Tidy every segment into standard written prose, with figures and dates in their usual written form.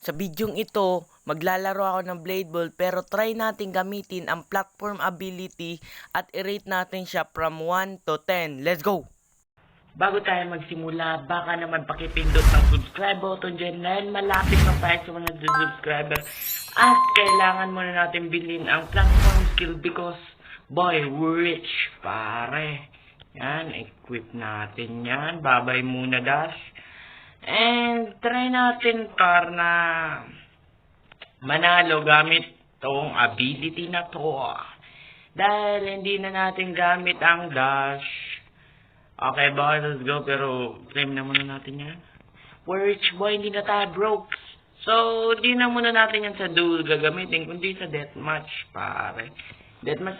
Sa bidyong ito, maglalaro ako ng Blade Ball pero try natin gamitin ang platform ability at i-rate natin siya from 1 to 10. Let's go! Bago tayo magsimula, baka naman pakipindot ng subscribe button dyan dahil malapit na tayo sa mga subscriber. At kailangan muna natin bilhin ang platform skill because, boy, rich, pare. Yan, equip natin yan. Babay muna, Dash. And try natin para na manalo gamit tong ability na to. Dahil hindi na natin gamit ang Dash. Okay, boy, let's go. Pero claim na muna natin yan. We're rich, boy, hindi na tayo broke. So, di na muna natin yan sa duel gagamitin, kundi sa deathmatch, pare. Deathmatch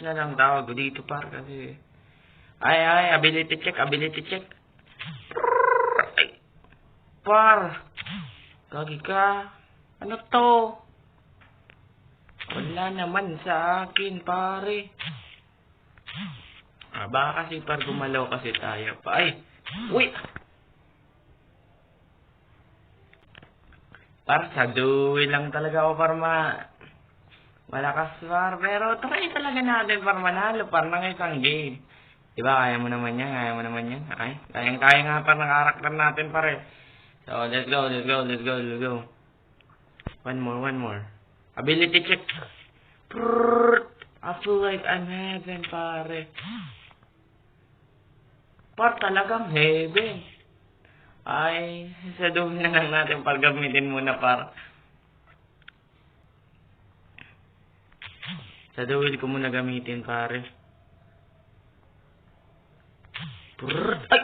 na lang tawag dito, par, kasi... Ay, ability check. Ay, par. Gagi ka. Ano to? Wala naman sa akin, pare. Baka kasi par gumalaw kasi tayo pa. Ay! Uy! Par, sa duel lang talaga ako para malakas par. Pero try talaga natin para manalo par ng isang game. Diba, kaya mo naman yan. Okay? Kaya nga par ng karakter natin pare. So, let's go. One more. Ability check. I feel like I'm heaven, pare. Par, talagang heaven. Ay, sa duel na lang natin paggamitin muna, par. Sa duel ko muna gamitin, pare. Ay!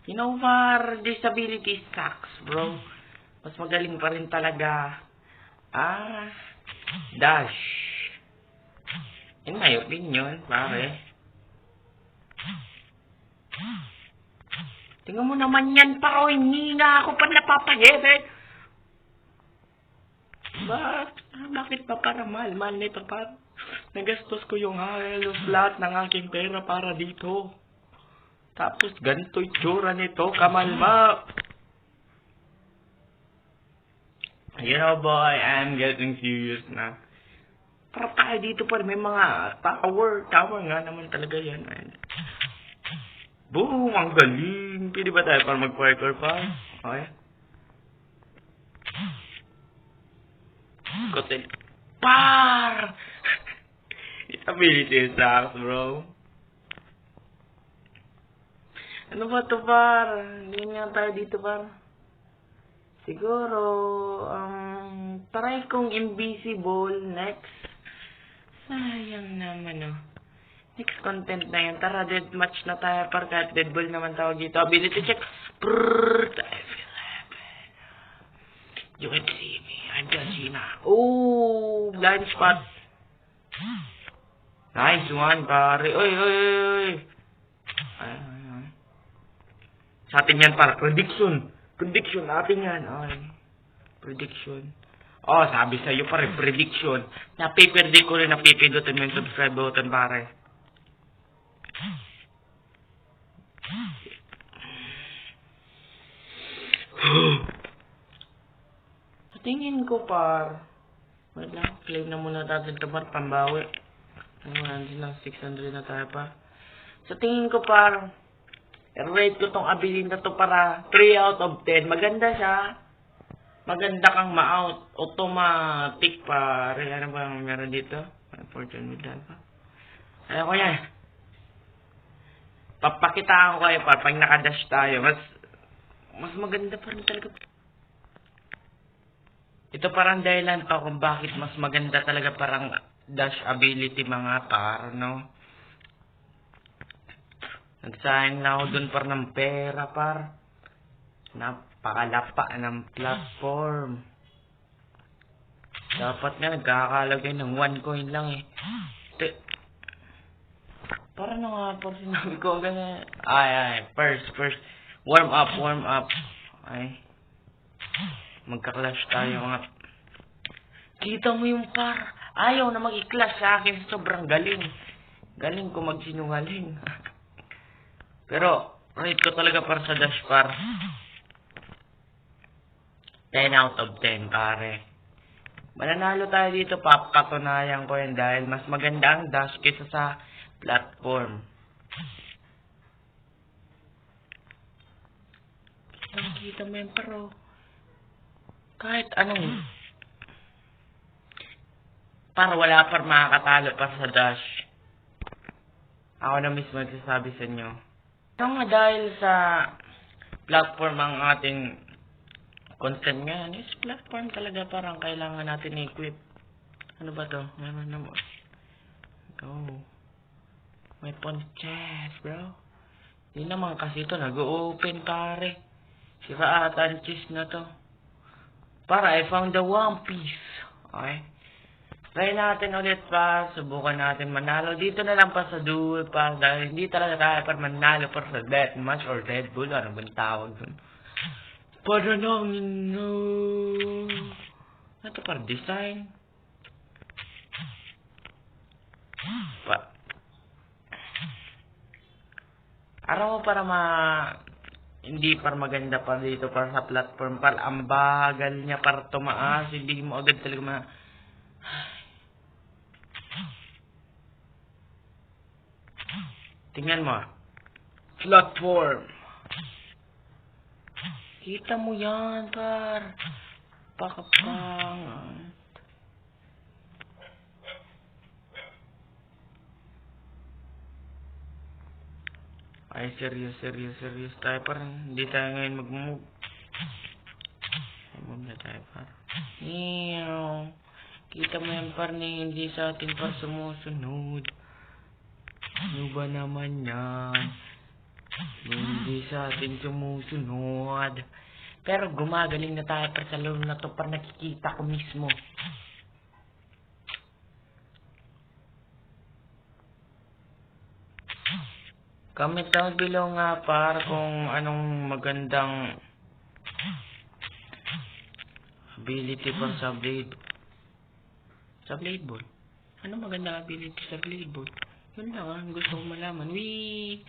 You know, par, disability sucks, bro. Mas magaling pa rin talaga. Dash. In my opinion, pare. Tingnan mo naman yan, pa. Hindi nga ako pa napapahebe. Bakit pa para mahal nito, pa? Nagastos ko yung halos lahat ng aking pera para dito. Tapos ganito itsura nito, kamalma. You know, boy, I'm getting serious na. Para tayo dito pa, may mga tower nga naman talaga yan. Boom, ang galing. Pwede ba tayo para mag-parkour pa? Okay. Kotel. Par! Ability sucks, bro. Ano ba to, par? Hindi nga tayo dito, par. Siguro, try kong invisible next. Sayang naman, oh. Next content na yan. Tara, deathmatch na tayo, par. Kahit deadball naman tawag dito. Ability check. I feel happy. You can see me. I'm Gina. Oh, blind spot. Nice one, pare. Oy. Ay. Sa atin yan, par. Prediction natin yan. Ay. Prediction. Oh, sabi sa'yo, pare. Prediction. Napipredict ko rin. Napipindutin mo yung subscribe button, pare. Tingin ko, par. Wait lang. Claim na muna natin ito, par. Pambawi. Naman lang 600 na tayo pa. Sa tingin ko, par, rate ko tong ability na to para 3 out of 10. Maganda siya. Maganda kang ma-out. Automatic, pare. Ano ba meron dito? Fortune with that pa. Ayaw ko yan. Papakitaan ko kayo, par. Pag nakadash tayo, mas maganda pa rin talaga. Ito parang dahilan pa kung bakit mas maganda talaga parang dash ability, mga par, no? Nagsayang na ako dun par ng pera, par. Napakalapa ng platform. Dapat nga nagkakalagay ng 1 coin lang eh. Para na nga par sinabi ko ganyan. Ay, first. Warm up. Ay. Magka-clash tayo, mga. Kita mo yung par. Ayaw na mag-i-clash sa akin. Sobrang galing. Galing ko magsinungaling. Pero, Rate ko talaga para sa dash par. 10 out of 10, pare. Mananalo tayo dito, papatunayan ko yun dahil mas maganda ang dash kaysa sa platform. Kita mo yun, pero kahit anong para wala pa makakatalo para sa dash. Ako na mismo nagsasabi sa inyo. Ano nga dahil sa platform ang ating content ngayon is platform talaga parang kailangan natin i-equip. Ano ba to? Meron na mo. Go. May pawn chest, bro. Hindi naman kasi ito nag-open pare. Sira ata ang chest na to. Para I found the One Piece. Okay. Try natin ulit pa. Subukan natin manalo. Dito na lang pa sa duel pa. Dahil hindi talaga tayo para manalo para sa deathmatch or Red Bull. Ano bang tawag dun? Para nang no. Ito para design. Araw mo para hindi para maganda pa dito para sa platform. Para ang bagal niya para tumaas. Hindi mo agad talaga tingnan mo. Platform. Kita mo yan, par. Pakapangan. Ay, serious tayo, par. Hindi tayo ngayon mag-move. Move na tayo, par. Ew. Kita mo yan, par, hindi sa atin par sumusunod. Ano ba naman yan? Hindi sa atin sumusunod. Pero gumagaling na tayo par sa laro na to par nakikita ko mismo. Comment down below nga par kung anong magandang ability par sa blade. Sa blade ball. Anong magandang ability sa blade ball? Yun lang ang gusto kong malaman. Wee!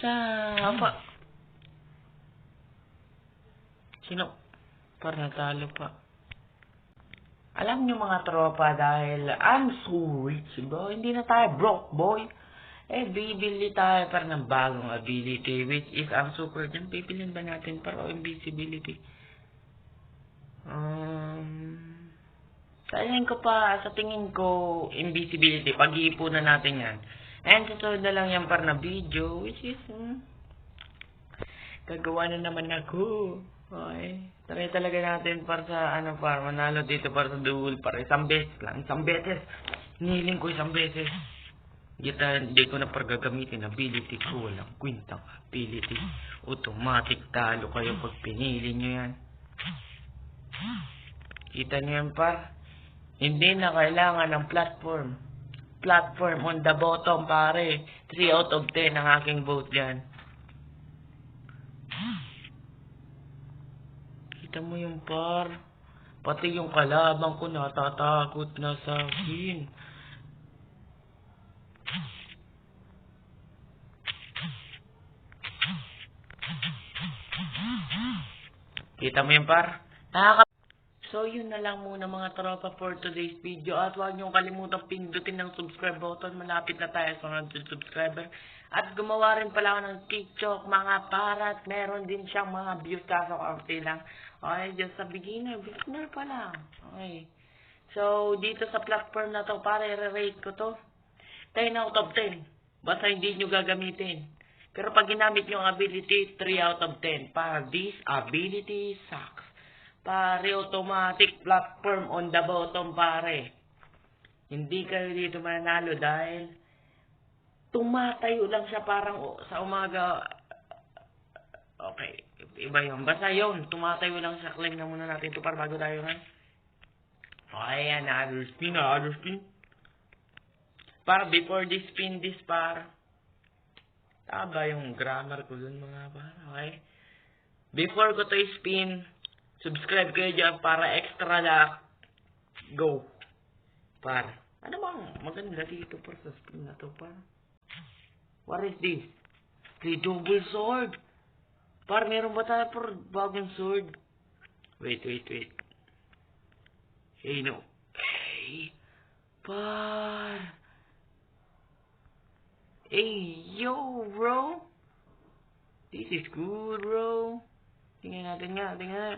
Apa? Sino? Para natalo pa. Alam nyo mga tropa dahil I'm so rich bro. Hindi na tayo broke boy. Bibili tayo para ng bagong ability which is ang super dyan. Pipilin ba natin para invisibility? Sa tingin ko invisibility. Pag-iipunan natin yan. And susunod na lang yan para na video which is gagawa na naman ako. Okay. Try talaga natin para sa para manalo dito para sa duel para isang beses lang. Isang beses. Hiniling ko isang beses. Hindi ko na gagamitin ability ko. Walang kwintang ability. Automatic talo kayo pag pinili nyo yan. Kita nyo yan par. Hindi na kailangan ng platform. Platform on the bottom pare. 3 out of 10 ang aking vote dyan. Kita mo yung par. Pati yung kalaban ko natatakot na sa akin. Kita mo yung par. So yun na lang muna mga tropa for today's video. At huwag niyong kalimutang pindutin ng subscribe button. Malapit na tayo sa 100 subscriber. At gumawa rin pala ako ng TikTok mga parat. Meron din siyang mga views kaso kaunti lang. Okay, just sa beginner pa lang. Okay. So dito sa platform na to, para i-rate ko to 10 out of 10. Basta hindi nyo gagamitin. Pero pag ginamit nyo ang ability, 3 out of 10. Para this ability sucks. Pare, automatic platform on the bottom, pare. Hindi kayo dito mananalo dahil tumatayo lang siya parang sa umaga. Okay, iba yun. Basta yun, tumatayo lang siya. Claim na muna natin ito para bago tayo nga. Okay, another spin. Para before this spin, para. Taba yung grammar ko dun mga para. Okay. Before ko to spin, subscribe kayo dyan para extra luck. Go. Par. Ano bang maganda dito para sa spin na to par? What is this? Okay, double sword. Par, meron ba tayo par bagong sword? Wait. Hey, no. Hey, par. Hey, yo, bro. This is good, bro. Tingnan natin nga.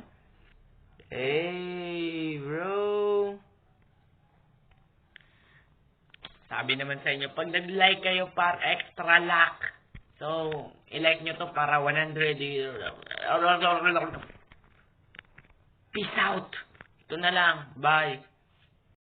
Hey, bro. Sabi naman sa inyo, pag nag-like kayo par extra luck. So, i-like nyo to para 100. Peace out. Ito na lang. Bye.